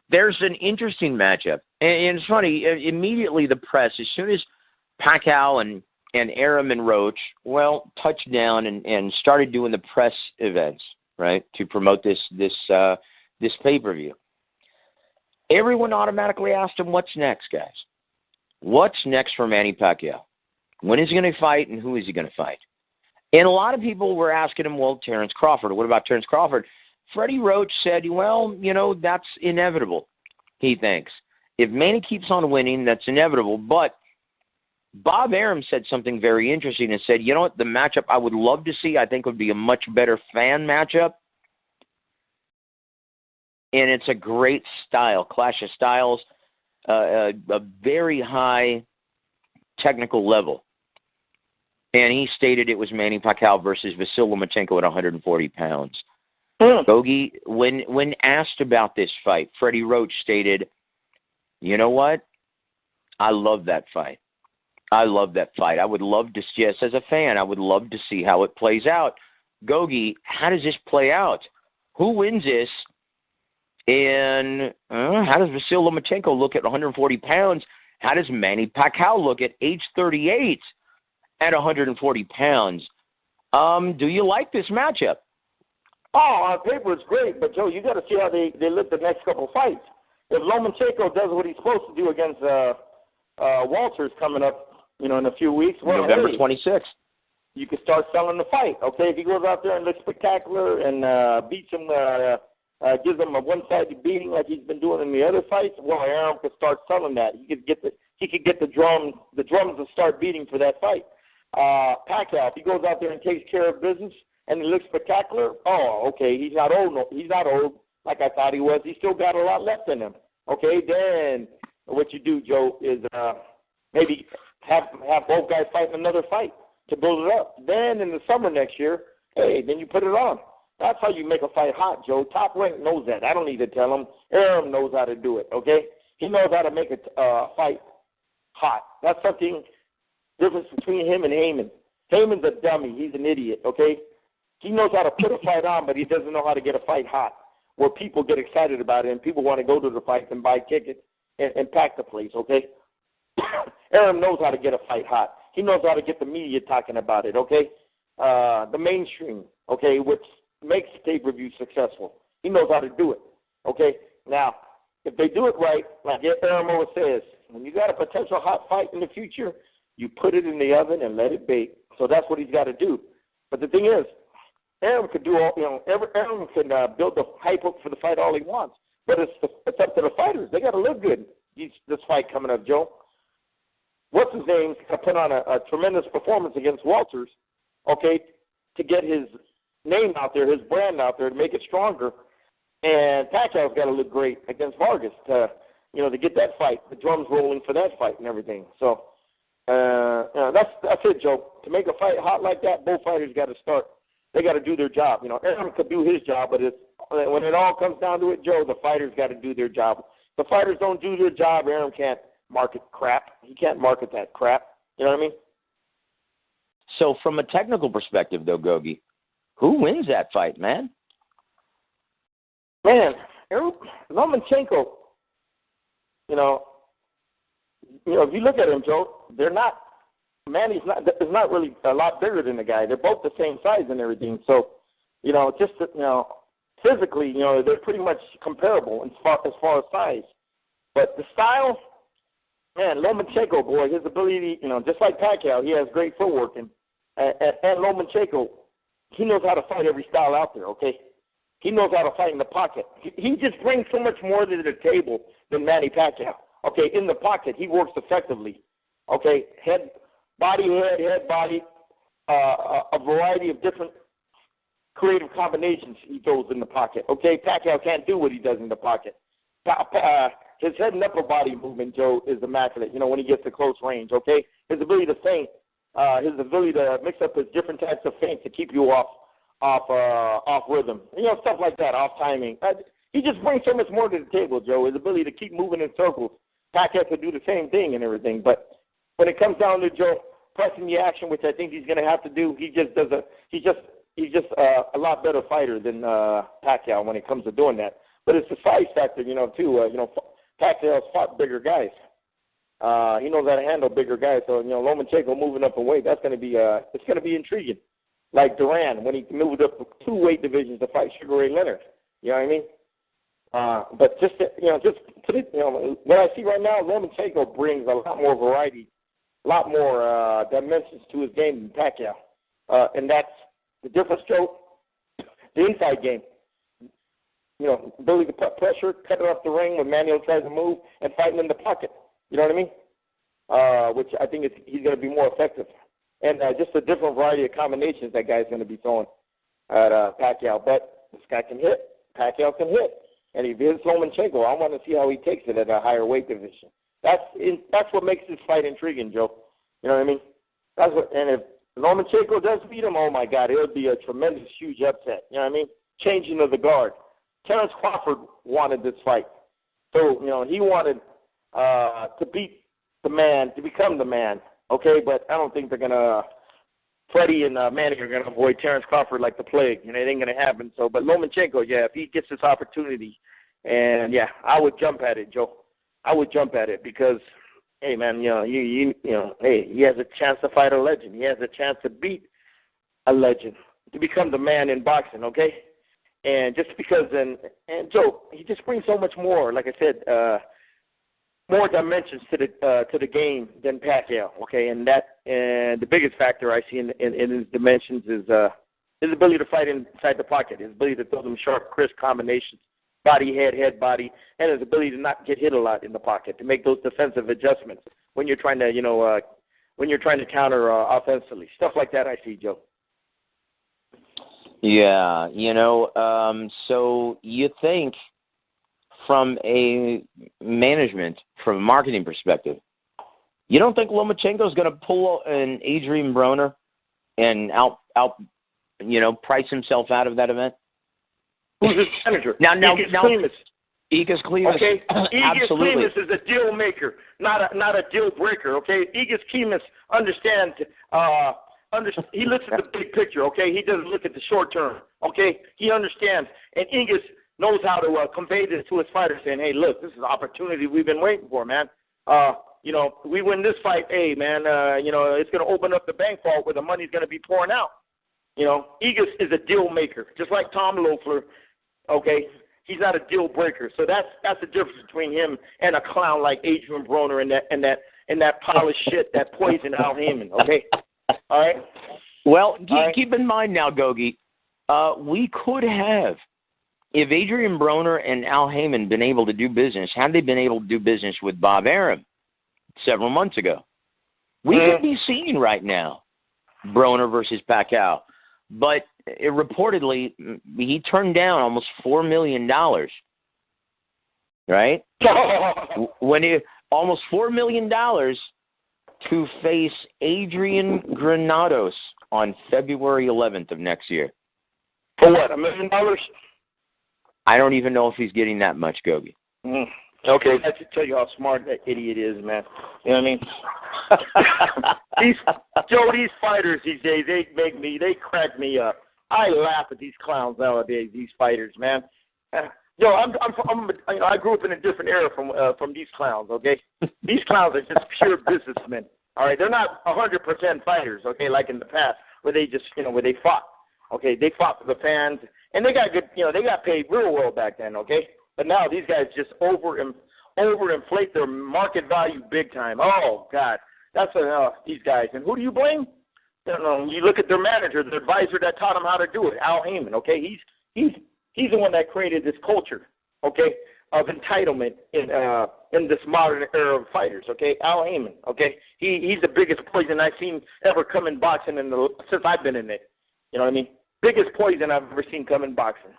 there's an interesting matchup. And it's funny, immediately the press, as soon as Pacquiao and Arum and Roach, well, touched down and started doing the press events, right, to promote this pay-per-view, everyone automatically asked him, what's next, guys? What's next for Manny Pacquiao? When is he going to fight, and who is he going to fight? And a lot of people were asking him, well, Terrence Crawford. What about Terrence Crawford? Freddie Roach said, well, that's inevitable, he thinks. If Manny keeps on winning, that's inevitable. But Bob Arum said something very interesting and said, you know what, the matchup I would love to see, I think would be a much better fan matchup. And it's a great style, clash of styles, a very high technical level. And he stated it was Manny Pacquiao versus Vasyl Lomachenko at 140 pounds. Gogue, when asked about this fight, Freddie Roach stated, you know what? I love that fight. I love that fight. I would love to see, just as a fan, I would love to see how it plays out. Gogue, how does this play out? Who wins this? And how does Vasyl Lomachenko look at 140 pounds? How does Manny Pacquiao look at age 38 at 140 pounds? Do you like this matchup? Oh, on paper it's great, but Joe, you got to see how they look the next couple of fights. If Lomachenko does what he's supposed to do against Walters coming up, in a few weeks, well, November 26th, you can start selling the fight. Okay, if he goes out there and looks spectacular and beats him, gives him a one-sided beating like he's been doing in the other fights, well, Arum could start selling that. He could get the drums to start beating for that fight. Pacquiao, if he goes out there and takes care of business and he looks spectacular, oh, okay, he's not old. No, he's not old like I thought he was. He's still got a lot left in him. Okay, then what you do, Joe, is maybe have both guys fight in another fight to build it up. Then in the summer next year, hey, then you put it on. That's how you make a fight hot, Joe. Top Rank knows that. I don't need to tell him. Arum knows how to do it, okay? He knows how to make a fight hot. That's something difference between him and Heyman. Heyman's a dummy. He's an idiot, okay? He knows how to put a fight on, but he doesn't know how to get a fight hot where people get excited about it and people want to go to the fights and buy tickets and pack the place, okay? Arum knows how to get a fight hot. He knows how to get the media talking about it, okay? The mainstream, okay, which makes pay-per-view successful. He knows how to do it, okay? Now, if they do it right, like Arum always says, when you got a potential hot fight in the future, you put it in the oven and let it bake. So that's what he's got to do. But the thing is, Arum could do all, Arum can build the hype up for the fight all he wants. But it's up to the fighters. They got to look good. This fight coming up, Joe. What's his name? Put on a tremendous performance against Walters, okay, to get his name out there, his brand out there, to make it stronger. And Pacquiao's got to look great against Vargas to get that fight, the drums rolling for that fight and everything. So that's it, Joe. To make a fight hot like that, both fighters got to start. They got to do their job. Arum could do his job, but when it all comes down to it, Joe, the fighters got to do their job. If the fighters don't do their job, Arum can't market crap. He can't market that crap. You know what I mean? So from a technical perspective, though, Gogue, who wins that fight, man? Man, Lomachenko, if you look at him, Joe, Manny's is not really a lot bigger than the guy. They're both the same size and everything. So, physically, they're pretty much comparable as far as size. But the style, man, Lomachenko, boy, his ability, just like Pacquiao, he has great footwork. And Lomachenko, he knows how to fight every style out there, okay? He knows how to fight in the pocket. He just brings so much more to the table than Manny Pacquiao. Okay, in the pocket, he works effectively. Okay, head, body, a variety of different creative combinations he throws in the pocket. Okay, Pacquiao can't do what he does in the pocket. His head and upper body movement, Joe, is immaculate, when he gets to close range, okay? His ability to feint, his ability to mix up his different types of feints to keep you off rhythm. Stuff like that, off timing. He just brings so much more to the table, Joe. His ability to keep moving in circles. Pacquiao could do the same thing and everything. But when it comes down to Joe pressing the action, which I think he's going to have to do, he's just a lot better fighter than Pacquiao when it comes to doing that. but it's the size factor, too. Pacquiao's fought bigger guys. He knows how to handle bigger guys. So, Lomachenko moving up in weight, that's going to be it's going to be intriguing. Like Duran when he moved up 2 weight divisions to fight Sugar Ray Leonard. You know what I mean? But what I see right now, Lomachenko brings a lot more variety, a lot more dimensions to his game than Pacquiao. And that's the difference, Joe. The inside game. Ability to put pressure, cut it off the ring when Manuel tries to move, and fighting in the pocket. You know what I mean? Which I think he's going to be more effective. And just a different variety of combinations that guy's going to be throwing at Pacquiao. But this guy can hit. Pacquiao can hit. And if he hits Lomachenko, I want to see how he takes it at a higher weight division. That's what makes this fight intriguing, Joe. You know what I mean? And if Lomachenko does beat him, oh, my God, it would be a tremendous, huge upset. You know what I mean? Changing of the guard. Terrence Crawford wanted this fight. So, he wanted to beat the man, to become the man, okay? But I don't think they're going to – Freddie and Manny are going to avoid Terrence Crawford like the plague. It ain't going to happen. So, but Lomachenko, yeah, if he gets this opportunity, and, yeah, I would jump at it, Joe. I would jump at it because, hey, man, hey, he has a chance to fight a legend. He has a chance to beat a legend, to become the man in boxing, okay? And just because, and Joe, he just brings so much more. Like I said, more dimensions to the game than Pacquiao. Okay, and the biggest factor I see in his dimensions is his ability to fight inside the pocket, his ability to throw them sharp, crisp combinations, body, head, body, and his ability to not get hit a lot in the pocket, to make those defensive adjustments when you're trying to counter offensively. Stuff like that I see, Joe. Yeah, so you think from a management, from a marketing perspective, you don't think Lomachenko's going to pull an Adrian Broner and price himself out of that event? Who's his manager? Now, Egis Klimas. Okay, Absolutely. Egis Klimas is a deal maker, not a deal breaker. Okay, Egis Klimas understands. He looks at the big picture, okay? He doesn't look at the short term, okay? He understands. And Ingis knows how to convey this to his fighters, saying, hey, look, this is an opportunity we've been waiting for, man. We win this fight, hey, man, it's going to open up the bank vault where the money's going to be pouring out. Egis is a deal maker, just like Tom Loeffler, okay? He's not a deal breaker. So that's the difference between him and a clown like Adrian Broner and that polished shit, that poison Al Heyman, okay? All right. Well, keep in mind now, Gogue, we could have, if Adrian Broner and Al Heyman been able to do business, had they been able to do business with Bob Arum several months ago, we could be seeing right now Broner versus Pacquiao. But reportedly, he turned down almost $4 million, right? Almost $4 million to face Adrian Granados on February 11th of next year. For what, $1 million? I don't even know if he's getting that much, Gogue. Okay, that should tell you how smart that idiot is, man. You know what I mean? These fighters these days, they crack me up. I laugh at these clowns nowadays, these fighters, man. I grew up in a different era from these clowns, okay? These clowns are just pure businessmen, all right? They're not 100% fighters, okay, like in the past where they just, where they fought, okay? They fought for the fans, and they got good, they got paid real well back then, okay? But now these guys just overinflate their market value big time. Oh, God, that's these guys. And who do you blame? You look at their manager, the advisor that taught them how to do it, Al Heyman, okay? He's the one that created this culture, okay, of entitlement in this modern era of fighters, okay? Al Heyman, okay? He's the biggest poison I've seen ever come in boxing since I've been in it. You know what I mean? Biggest poison I've ever seen come in boxing.